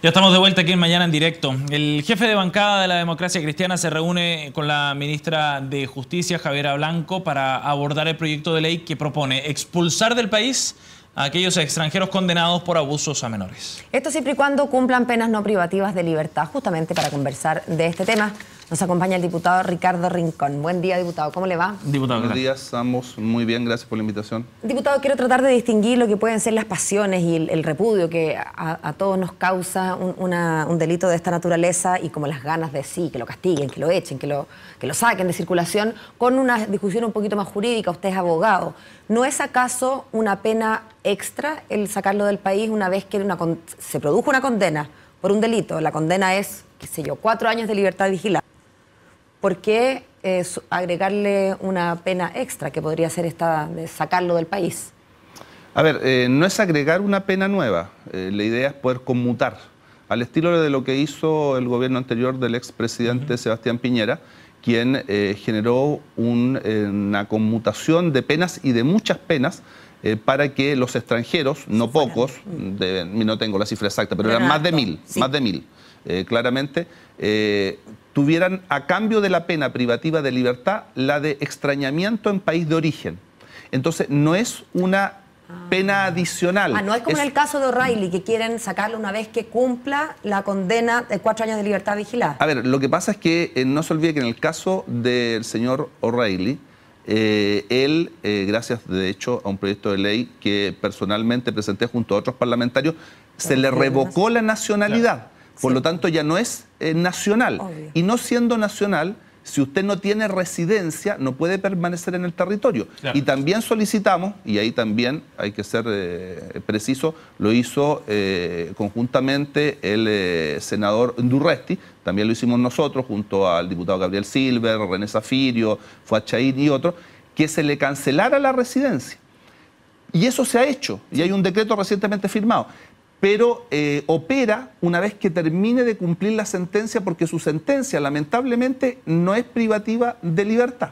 Ya estamos de vuelta aquí en Mañana en Directo. El jefe de bancada de la Democracia Cristiana se reúne con la ministra de Justicia, Javiera Blanco, para abordar el proyecto de ley que propone expulsar del país a aquellos extranjeros condenados por abusos a menores. Esto siempre y cuando cumplan penas no privativas de libertad. Justamente para conversar de este tema nos acompaña el diputado Ricardo Rincón. Buen día, diputado. ¿Cómo le va? Diputado, buenos días, estamos muy bien, gracias por la invitación. Diputado, quiero tratar de distinguir lo que pueden ser las pasiones y el repudio que a todos nos causa un delito de esta naturaleza y como las ganas de sí, que lo castiguen, que lo echen, que lo saquen de circulación, con una discusión un poquito más jurídica. Usted es abogado. ¿No es acaso una pena extra el sacarlo del país una vez que se produjo una condena por un delito? La condena es, qué sé yo, 4 años de libertad vigilada. ¿Por qué agregarle una pena extra que podría ser esta de sacarlo del país? A ver, no es agregar una pena nueva, la idea es poder conmutar, al estilo de lo que hizo el gobierno anterior del expresidente Sebastián Piñera, quien generó una conmutación de penas y de muchas penas para que los extranjeros, no pocos, no tengo la cifra exacta, pero eran más de 1000, sí. Más de 1000, claramente, tuvieran a cambio de la pena privativa de libertad la de extrañamiento en país de origen. Entonces no es una pena adicional. No es como en el caso de O'Reilly, que quieren sacarlo una vez que cumpla la condena de 4 años de libertad vigilada. A ver, lo que pasa es que no se olvide que en el caso del señor O'Reilly, él, gracias de hecho a un proyecto de ley que personalmente presenté junto a otros parlamentarios, se le revocó la nacionalidad. Claro. Por lo tanto, ya no es nacional. Obvio. Y no siendo nacional, si usted no tiene residencia, no puede permanecer en el territorio. Claro. Y también solicitamos, y ahí también hay que ser preciso, lo hizo conjuntamente el senador Durresti, también lo hicimos nosotros, junto al diputado Gabriel Silver, René Zafirio, Fuad Chahir y otros, que se le cancelara la residencia. Y eso se ha hecho, y hay un decreto recientemente firmado. Pero opera una vez que termine de cumplir la sentencia, porque su sentencia lamentablemente no es privativa de libertad.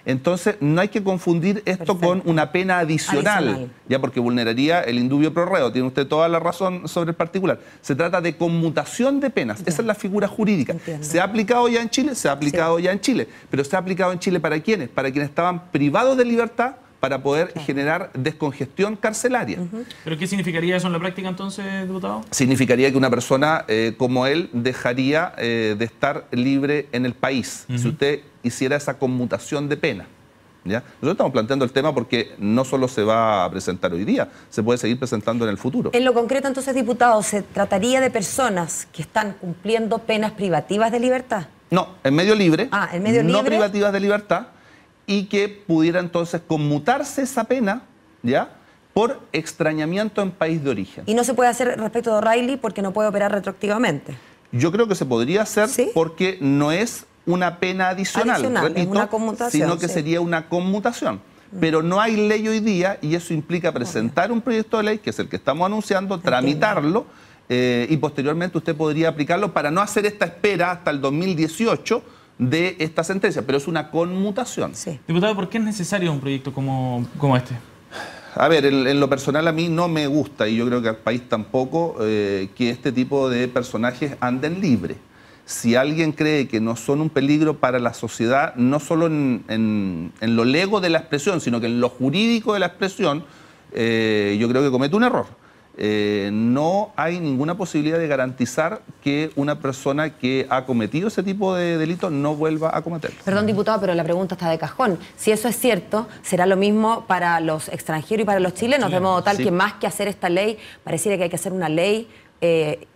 Entonces no hay que confundir esto con una pena adicional, ya, porque vulneraría el indubio pro reo. Tiene usted toda la razón sobre el particular. Se trata de conmutación de penas. Esa es la figura jurídica. Entiendo. ¿Se ha aplicado ya en Chile? Se ha aplicado ya en Chile. Pero ¿se ha aplicado en Chile para quiénes? Para quienes estaban privados de libertad, para poder generar descongestión carcelaria. ¿Pero qué significaría eso en la práctica entonces, diputado? Significaría que una persona como él dejaría de estar libre en el país, si usted hiciera esa conmutación de pena. ¿Ya? Nosotros estamos planteando el tema porque no solo se va a presentar hoy día, se puede seguir presentando en el futuro. En lo concreto entonces, diputado, ¿se trataría de personas que están cumpliendo penas privativas de libertad? No, en medio libre, en medio libre, no privativas de libertad, y que pudiera entonces conmutarse esa pena, ¿ya?, por extrañamiento en país de origen. ¿Y no se puede hacer respecto de O'Reilly porque no puede operar retroactivamente? Yo creo que se podría hacer, ¿sí?, porque no es una pena adicional, repito, es una conmutación, sino que sería una conmutación. Pero no hay ley hoy día y eso implica presentar un proyecto de ley, que es el que estamos anunciando, tramitarlo, y posteriormente usted podría aplicarlo para no hacer esta espera hasta el 2018 de esta sentencia, pero es una conmutación. Sí. Diputado, ¿por qué es necesario un proyecto como este? A ver, en lo personal a mí no me gusta, y yo creo que al país tampoco, que este tipo de personajes anden libres. Si alguien cree que no son un peligro para la sociedad, no solo en lo lego de la expresión, sino que en lo jurídico de la expresión, yo creo que comete un error. No hay ninguna posibilidad de garantizar que una persona que ha cometido ese tipo de delitos no vuelva a cometerlo. Perdón, diputado, pero la pregunta está de cajón. Si eso es cierto, ¿será lo mismo para los extranjeros y para los chilenos? De modo tal que más que hacer esta ley, pareciera que hay que hacer una ley,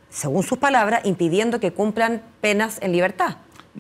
según sus palabras, impidiendo que cumplan penas en libertad.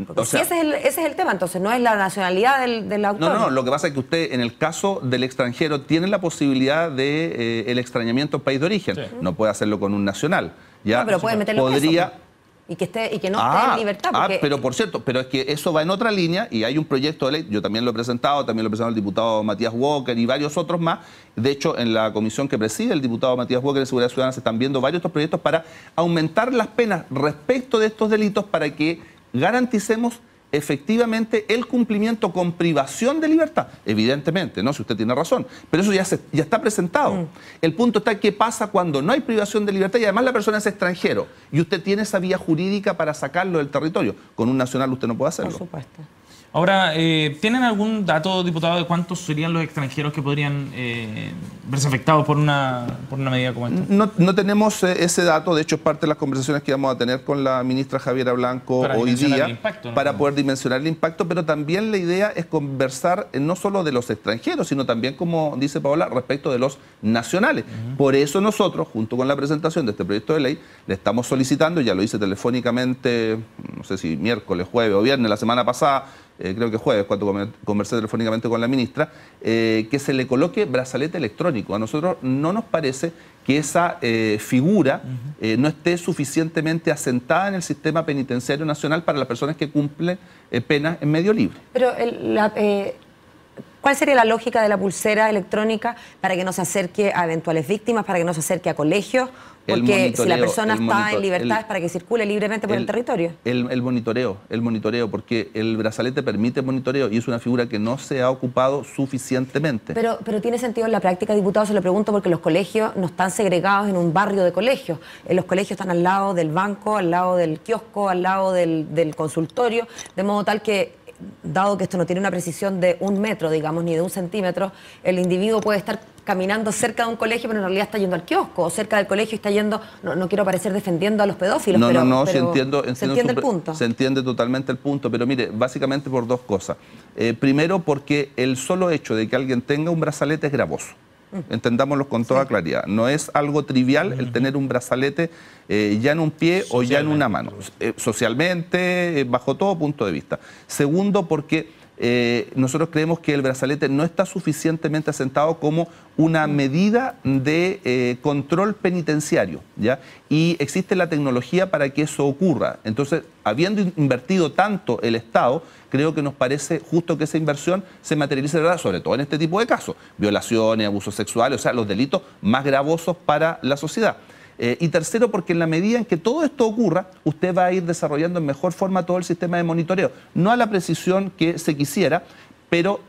Porque ese es el tema, entonces no es la nacionalidad del autor. No, lo que pasa es que usted, en el caso del extranjero, tiene la posibilidad de el extrañamiento en país de origen. Sí. No puede hacerlo con un nacional. ¿Ya? No, pero puede meterlo preso, y que no esté en libertad. Porque... pero por cierto, pero es que eso va en otra línea y hay un proyecto de ley, yo también lo he presentado, también lo presentó el diputado Matías Walker y varios otros más. De hecho, en la comisión que preside el diputado Matías Walker de Seguridad Ciudadana se están viendo varios estos proyectos para aumentar las penas respecto de estos delitos para que garanticemos efectivamente el cumplimiento con privación de libertad. Evidentemente, ¿no? Si usted tiene razón. Pero eso ya está presentado. El punto está qué pasa cuando no hay privación de libertad y además la persona es extranjero y usted tiene esa vía jurídica para sacarlo del territorio. Con un nacional usted no puede hacerlo. Por supuesto. Ahora, ¿tienen algún dato, diputado, de cuántos serían los extranjeros que podrían verse afectados por una medida como esta? No tenemos ese dato, de hecho es parte de las conversaciones que vamos a tener con la ministra Javiera Blanco hoy día impacto, ¿no? Para poder dimensionar el impacto, pero también la idea es conversar no solo de los extranjeros, sino también, como dice Paola, respecto de los nacionales. Por eso nosotros, junto con la presentación de este proyecto de ley, le estamos solicitando, ya lo hice telefónicamente, no sé si miércoles, jueves o viernes, la semana pasada, creo que jueves, cuando conversé telefónicamente con la ministra, que se le coloque brazalete electrónico. A nosotros no nos parece que esa figura no esté suficientemente asentada en el sistema penitenciario nacional para las personas que cumplen penas en medio libre. Pero ¿cuál sería la lógica de la pulsera electrónica para que no se acerque a eventuales víctimas, para que no se acerque a colegios? Porque si la persona está en libertad es para que circule libremente por el territorio. El monitoreo, porque el brazalete permite monitoreo y es una figura que no se ha ocupado suficientemente. Pero tiene sentido en la práctica, diputado, se lo pregunto porque los colegios no están segregados en un barrio de colegios. Los colegios están al lado del banco, al lado del kiosco, al lado del consultorio, de modo tal que, dado que esto no tiene una precisión de 1 metro, digamos, ni de 1 centímetro, el individuo puede estar caminando cerca de un colegio, pero en realidad está yendo al kiosco, o cerca del colegio está yendo, no quiero parecer defendiendo a los pedófilos, pero se entiende el punto. Se entiende totalmente el punto, pero mire, básicamente por 2 cosas. Primero, porque el solo hecho de que alguien tenga un brazalete es gravoso. Entendámoslo con toda claridad. No es algo trivial el tener un brazalete ya en un pie o ya en una mano. Socialmente, bajo todo punto de vista. Segundo, porque nosotros creemos que el brazalete no está suficientemente asentado como una medida de control penitenciario, ¿ya? Y existe la tecnología para que eso ocurra. Entonces, habiendo invertido tanto el Estado, creo que nos parece justo que esa inversión se materialice de verdad, sobre todo en este tipo de casos, violaciones, abusos sexuales, o sea, los delitos más gravosos para la sociedad. Y tercero, porque en la medida en que todo esto ocurra, usted va a ir desarrollando en mejor forma todo el sistema de monitoreo. No a la precisión que se quisiera, pero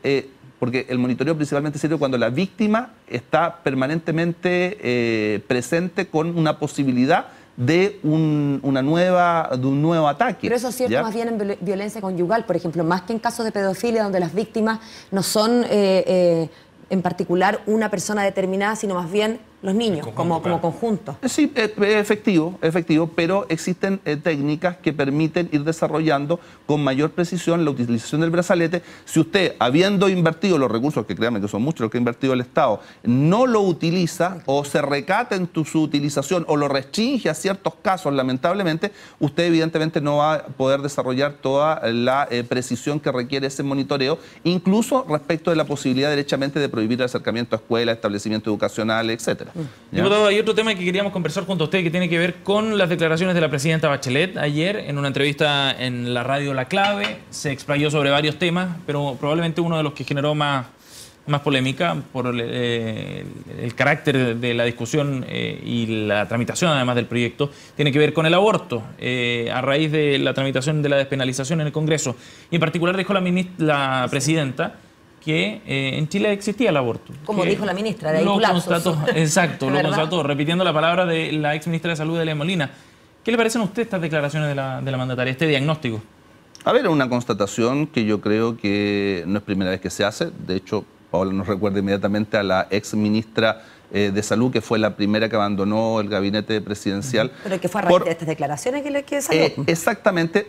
porque el monitoreo principalmente sirve cuando la víctima está permanentemente presente con una posibilidad de un nuevo ataque. Pero eso es cierto, ¿ya? Más bien en violencia conyugal, por ejemplo, más que en casos de pedofilia, donde las víctimas no son en particular una persona determinada, sino más bien los niños, como conjunto. Sí, efectivo, pero existen técnicas que permiten ir desarrollando con mayor precisión la utilización del brazalete. Si usted, habiendo invertido los recursos, que créanme que son muchos los que ha invertido el Estado, no lo utiliza o se recata en su utilización o lo restringe a ciertos casos, lamentablemente, usted evidentemente no va a poder desarrollar toda la precisión que requiere ese monitoreo, incluso respecto de la posibilidad derechamente de prohibir el acercamiento a escuelas, establecimientos educacionales, etcétera. Diputado, hay otro tema que queríamos conversar junto a usted que tiene que ver con las declaraciones de la presidenta Bachelet. Ayer, en una entrevista en la radio La Clave, se explayó sobre varios temas, pero probablemente uno de los que generó más polémica por el carácter de la discusión y la tramitación, además del proyecto, tiene que ver con el aborto, a raíz de la tramitación de la despenalización en el Congreso. Y en particular dijo la presidenta que en Chile existía el aborto. Como dijo la ministra, de ahí lo constató, exacto, lo constató, repitiendo la palabra de la ex ministra de Salud, Elia Molina. ¿Qué le parecen a usted estas declaraciones de la mandataria, este diagnóstico? A ver, una constatación que yo creo que no es primera vez que se hace. De hecho, Paola nos recuerda inmediatamente a la ex ministra de Salud, que fue la primera que abandonó el gabinete presidencial. Pero que fue a raíz de estas declaraciones que salió. Exactamente.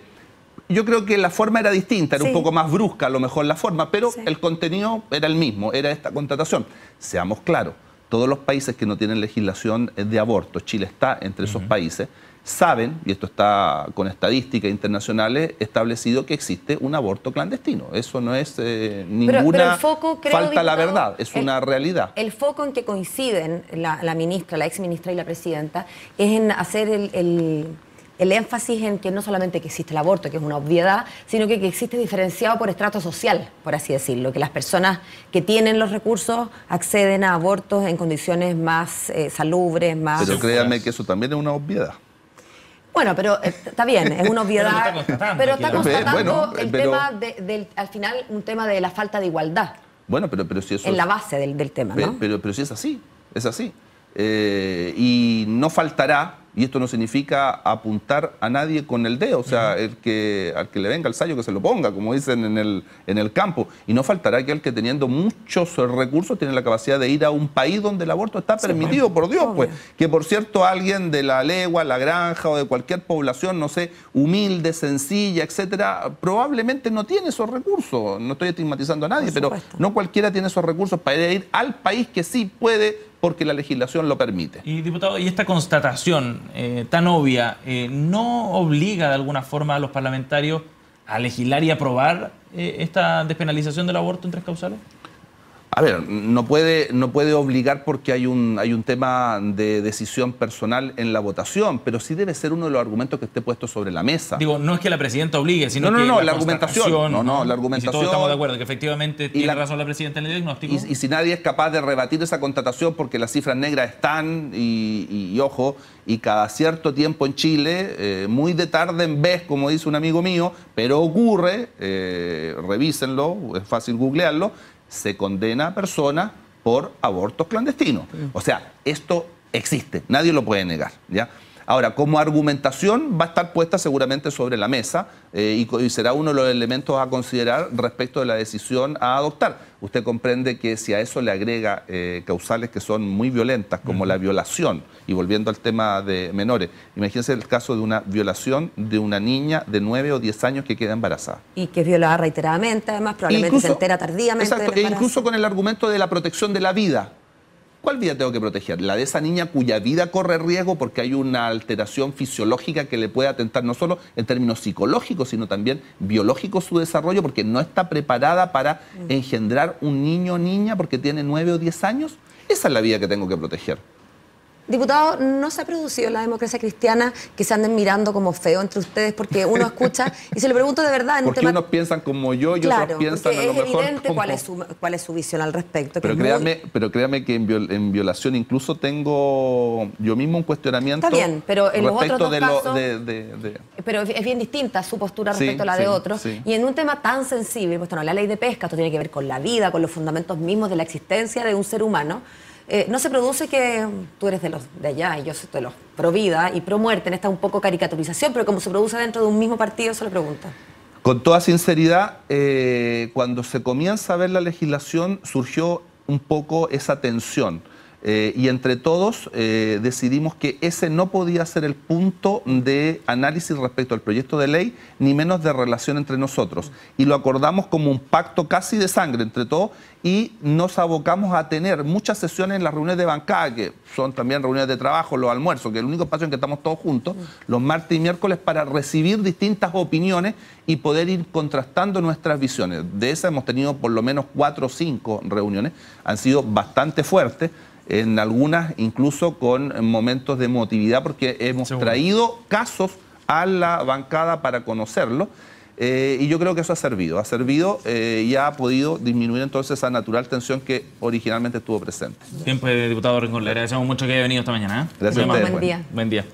Yo creo que la forma era distinta, era un poco más brusca a lo mejor la forma, pero el contenido era el mismo, era esta contratación. Seamos claros, todos los países que no tienen legislación de aborto, Chile está entre esos países, saben, y esto está con estadísticas internacionales, establecido que existe un aborto clandestino. Eso no es ninguna falta a la verdad, es una realidad. El foco en que coinciden la ministra, la ex ministra y la presidenta es en hacer el énfasis en que no solamente que existe el aborto, que es una obviedad, sino que existe diferenciado por estrato social, por así decirlo, que las personas que tienen los recursos acceden a abortos en condiciones más salubres, más... Pero créanme que eso también es una obviedad. Bueno, pero está bien, es una obviedad. Pero está constatando el tema al final, un tema de la falta de igualdad. Bueno, pero si eso en la base del tema, ¿no? Pero si es así, es así. Y no faltará, y esto no significa apuntar a nadie con el dedo, o sea, al que le venga el sayo que se lo ponga, como dicen en el campo. Y no faltará aquel que teniendo muchos recursos tiene la capacidad de ir a un país donde el aborto está permitido, por Dios, pues. Que por cierto alguien de la legua, la granja o de cualquier población, no sé, humilde, sencilla, etcétera, probablemente no tiene esos recursos. No estoy estigmatizando a nadie, pero no cualquiera tiene esos recursos para ir al país que sí puede, porque la legislación lo permite. Y diputado, ¿y esta constatación tan obvia no obliga de alguna forma a los parlamentarios a legislar y aprobar esta despenalización del aborto en 3 causales? A ver, no puede obligar porque hay un tema de decisión personal en la votación, pero sí debe ser uno de los argumentos que esté puesto sobre la mesa. Digo, no es que la presidenta obligue, sino que la argumentación. La argumentación. Y si todos estamos de acuerdo que efectivamente tiene razón la presidenta en el diagnóstico. Y si nadie es capaz de rebatir esa constatación porque las cifras negras están, y ojo, y cada cierto tiempo en Chile, muy de tarde en vez, como dice un amigo mío, pero ocurre, revísenlo, es fácil googlearlo, se condena a personas por abortos clandestinos. O sea, esto existe, nadie lo puede negar, ¿ya? Ahora, como argumentación va a estar puesta seguramente sobre la mesa y será uno de los elementos a considerar respecto de la decisión a adoptar. Usted comprende que si a eso le agrega causales que son muy violentas, como la violación, y volviendo al tema de menores, imagínense el caso de una violación de una niña de 9 o 10 años que queda embarazada. Y que es violada reiteradamente, además probablemente se entera tardíamente. Exacto, e incluso con el argumento de la protección de la vida. ¿Cuál vida tengo que proteger? La de esa niña cuya vida corre riesgo porque hay una alteración fisiológica que le puede atentar no solo en términos psicológicos, sino también biológicos su desarrollo, porque no está preparada para engendrar un niño o niña porque tiene 9 o 10 años. Esa es la vida que tengo que proteger. Diputado, ¿no se ha producido en la democracia cristiana que se anden mirando como feo entre ustedes? Porque uno escucha, y se lo pregunto de verdad... Porque unos piensan como yo y otros piensan a lo mejor... es evidente como... cuál es su visión al respecto. Pero créame que en violación incluso tengo yo mismo un cuestionamiento. Está bien, pero en los otros dos casos... Pero es bien distinta su postura respecto a la de otros. Sí. Y en un tema tan sensible, pues bueno, la ley de pesca, esto tiene que ver con la vida, con los fundamentos mismos de la existencia de un ser humano... ¿no se produce que tú eres de allá y yo soy de los pro vida y pro muerte en esta un poco caricaturización, pero como se produce dentro de un mismo partido, se le pregunta? Con toda sinceridad, cuando se comienza a ver la legislación surgió un poco esa tensión. Y entre todos decidimos que ese no podía ser el punto de análisis respecto al proyecto de ley, ni menos de relación entre nosotros. Y lo acordamos como un pacto casi de sangre entre todos y nos abocamos a tener muchas sesiones en las reuniones de bancada, que son también reuniones de trabajo, los almuerzos, que es el único espacio en que estamos todos juntos, los martes y miércoles, para recibir distintas opiniones y poder ir contrastando nuestras visiones. De esas hemos tenido por lo menos 4 o 5 reuniones, han sido bastante fuertes, en algunas incluso con momentos de emotividad porque hemos traído casos a la bancada para conocerlo y yo creo que eso ha servido y ha podido disminuir entonces esa natural tensión que originalmente estuvo presente. Bien, pues, diputado Rincón, le agradecemos mucho que haya venido esta mañana. Gracias a ustedes. Buen día. Buen día.